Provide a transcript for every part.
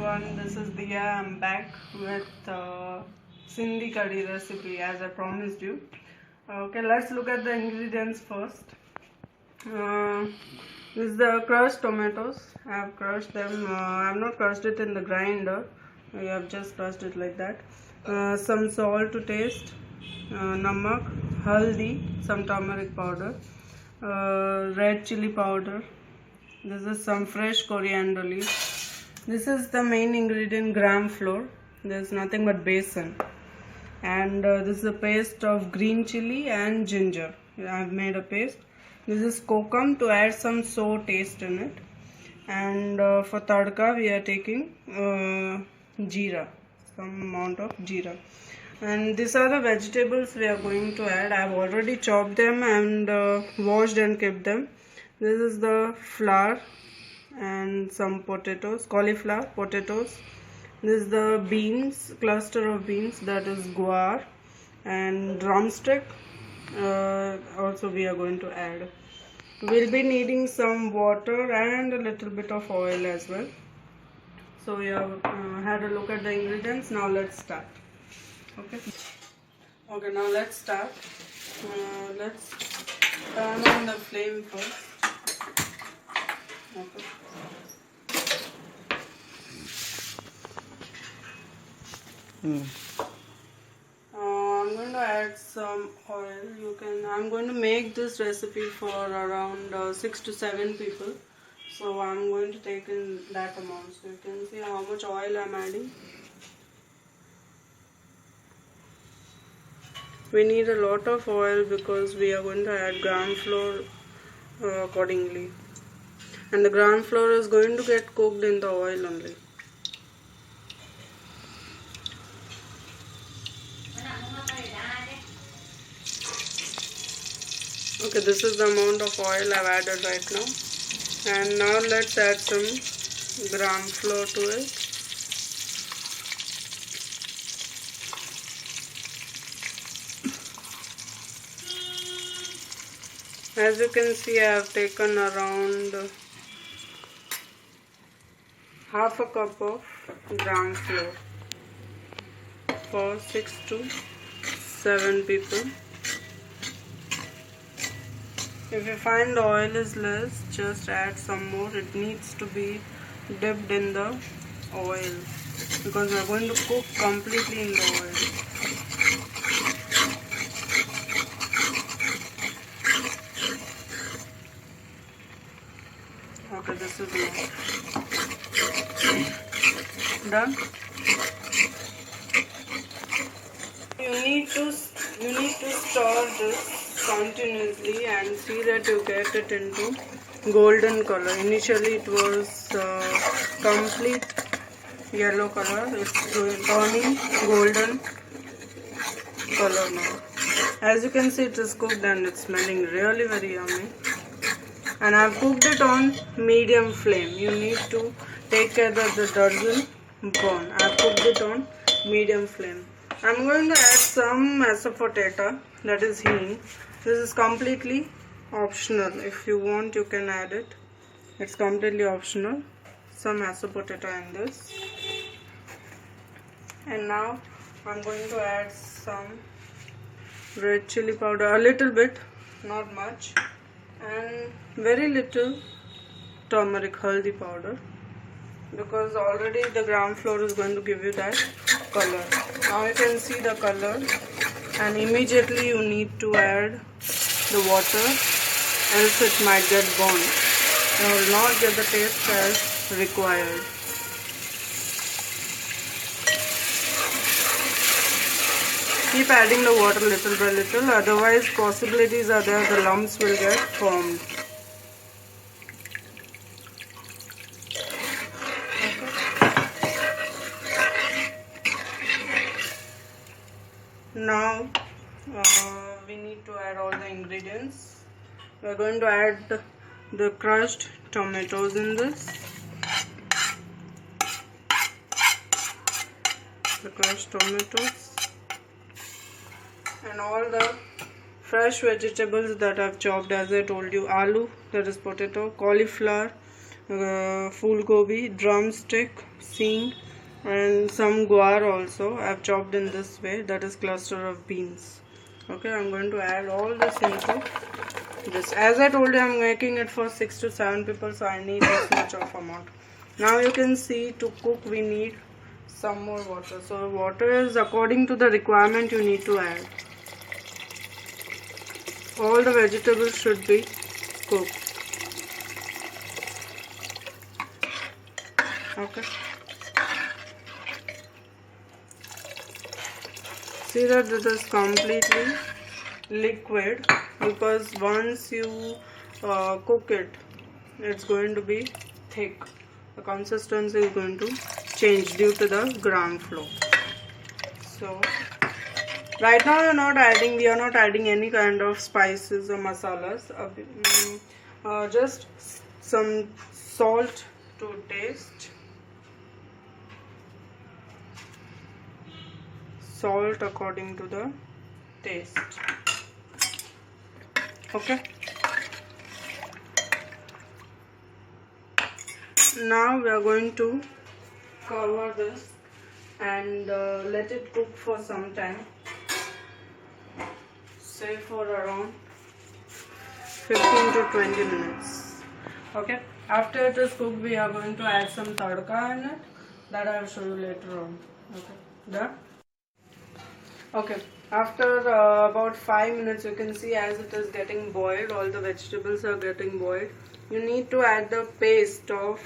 everyone, this is Diya. I'm back with Sindhi curry recipe as I promised you. Okay, let's look at the ingredients first. This is the crushed tomatoes. I have crushed them. I have not crushed it in the grinder. I have just crushed it like that. Some salt to taste, namak, haldi, some turmeric powder, red chili powder. This is some fresh coriander leaves. This is the main ingredient, gram flour. There's nothing but besan. And this is a paste of green chili and ginger. I've made a paste. This is kokum to add some sour taste in it. And for tadka we are taking jeera, some amount of jeera. And these are the vegetables we are going to add. I've already chopped them and washed and kept them. This is the flour and some potatoes, cauliflower, potatoes. This is the beans, cluster of beans, that is guar, and drumstick also we are going to add. We'll be needing some water and a little bit of oil as well. So we have had a look at the ingredients. Now let's start. Okay, now let's start. Let's turn on the flame first. Okay. I'm going to add some oil. I'm going to make this recipe for around 6 to 7 people. So I'm going to take in that amount. So you can see how much oil I'm adding. We need a lot of oil because we are going to add gram flour accordingly. And the gram flour is going to get cooked in the oil only. Okay, this is the amount of oil I've added right now. And now let's add some gram flour to it. As you can see, I have taken around half a cup of gram flour for 6 to 7 people. If you find the oil is less, just add some more. It needs to be dipped in the oil because we are going to cook completely in the oil. Okay, this is done. You need to stir this continuously and see that you get it into golden color. Initially it was complete yellow color. It's turning golden color now. As you can see, it is cooked and it's smelling really very yummy. And I've cooked it on medium flame. You need to take care that it doesn't burn. I've cooked it on medium flame. I'm going to add some asafoetida, that is hing. This is completely optional. If you want, you can add it. It's completely optional. Some asafoetida in this. And now I'm going to add some red chili powder, a little bit, not much, and very little turmeric haldi powder, because already the gram flour is going to give you that color. Now you can see the color, and immediately you need to add the water, else it might get burnt. You will not get the taste as required. Keep adding the water little by little, otherwise possibilities are there the lumps will get formed. Now we need to add all the ingredients. We are going to add the crushed tomatoes in this. The crushed tomatoes. And all the fresh vegetables that I've chopped, as I told you. Aloo, that is potato, cauliflower, phool gobi, drumstick, seeing, and some guar also I've chopped in this way, that is cluster of beans. Okay, I'm going to add all this into this. As I told you, I'm making it for 6 to 7 people, so I need this much of amount. Now you can see, to cook we need some more water. So water is according to the requirement you need to add. All the vegetables should be cooked. Okay. See that it is completely liquid, because once you cook it, it's going to be thick. The consistency is going to change due to the gram flow. So right now we are not adding any kind of spices or masalas. Just some salt to taste. Salt according to the taste. Okay. Now we are going to cover this and let it cook for some time, say for around 15 to 20 minutes. Okay. After it is cooked, we are going to add some tadka in it, that I will show you later on. Okay. Done? Okay. After about 5 minutes, you can see as it is getting boiled, all the vegetables are getting boiled. You need to add the paste of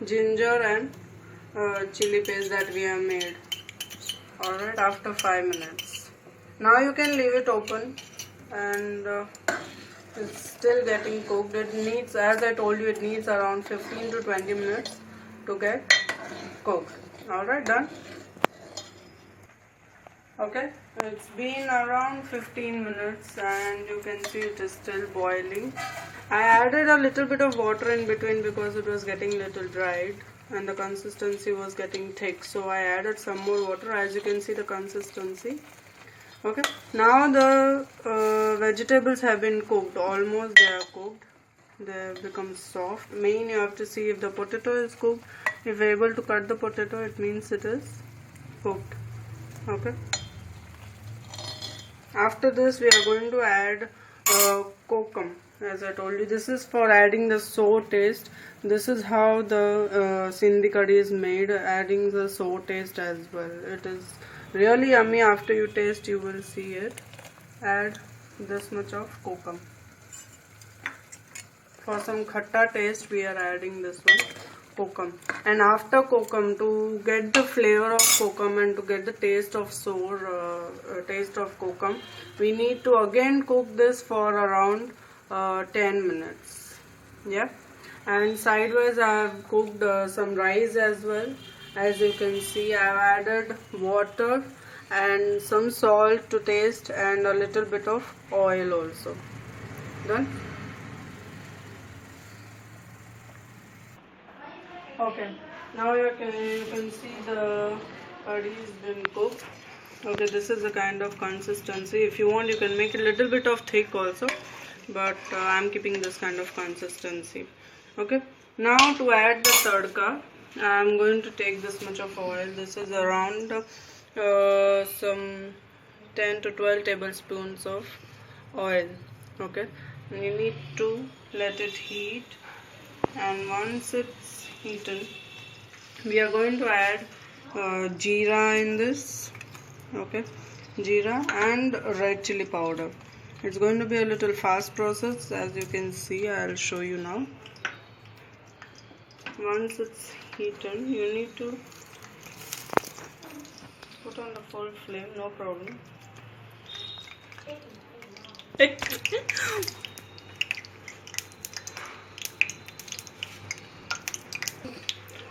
ginger and chili paste that we have made. Alright, after 5 minutes. Now you can leave it open, and it's still getting cooked. It needs, as I told you, it needs around 15 to 20 minutes to get cooked. Alright, done? Okay, it's been around 15 minutes and you can see it is still boiling. I added a little bit of water in between because it was getting little dried and the consistency was getting thick, so I added some more water. As you can see, the consistency. Okay, now the vegetables have been cooked. Almost they are cooked. They have become soft. Main, you have to see if the potato is cooked. If you're able to cut the potato, it means it is cooked. Okay. After this, we are going to add kokum. As I told you, this is for adding the sour taste. This is how the Sindhi curry is made, adding the sour taste as well. It is really yummy. After you taste, you will see it. Add this much of kokum. For some khatta taste, we are adding this one, kokum. And after kokum, to get the flavor of kokum and to get the taste of sour taste of kokum, we need to again cook this for around 10 minutes. Yeah. And sideways I have cooked some rice as well. As you can see, I have added water and some salt to taste and a little bit of oil also. Done? Okay, now you can see the curry has been cooked. Okay, this is the kind of consistency. If you want, you can make a little bit of thick also, but I'm keeping this kind of consistency. Okay, now to add the tadka, I'm going to take this much of oil. This is around some 10 to 12 tablespoons of oil. Okay, and you need to let it heat, and once it's heaten, we are going to add jeera in this. Okay, jeera and red chili powder. It's going to be a little fast process. As you can see, I'll show you now. Once it's heaten, you need to put on the full flame, no problem.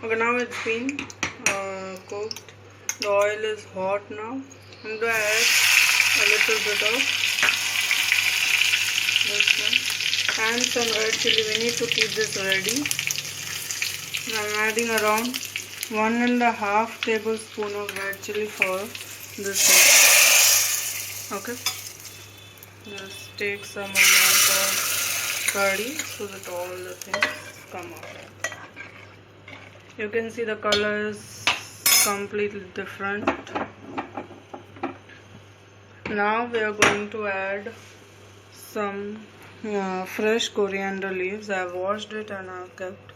Okay, now it's been cooked. The oil is hot now. I'm going to add a little bit of this one and some red chili. We need to keep this ready. I'm adding around 1.5 tablespoon of red chili for this one. Okay. Just take some amount of curry so that all the things come out. You can see the color is completely different. Now we are going to add some fresh coriander leaves. I have washed it and I have kept.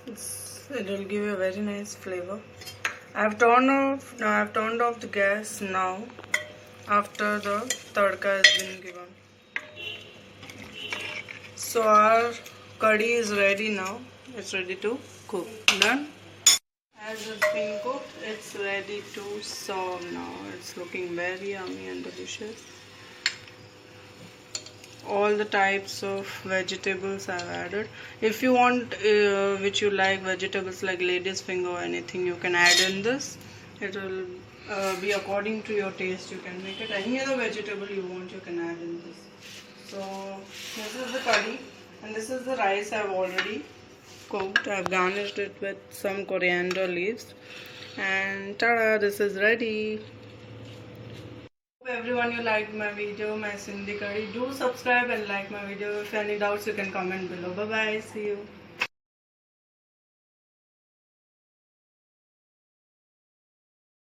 It will give you a very nice flavor. I have turned off the gas now after the tadka has been given. So our curry is ready now. It's ready to cook. Done. As it's been cooked, it's ready to serve now. It's looking very yummy and delicious. All the types of vegetables I've added. If you want, which you like, vegetables like lady's finger or anything, you can add in this. It will be according to your taste. You can make it any other vegetable you want, you can add in this. So this is the curry and this is the rice I've already cooked. I've garnished it with some coriander leaves and tada, this is ready. Hope everyone you liked my video, my Sindhi curry. Do subscribe and like my video. If any doubts you can comment below. Bye bye, see you.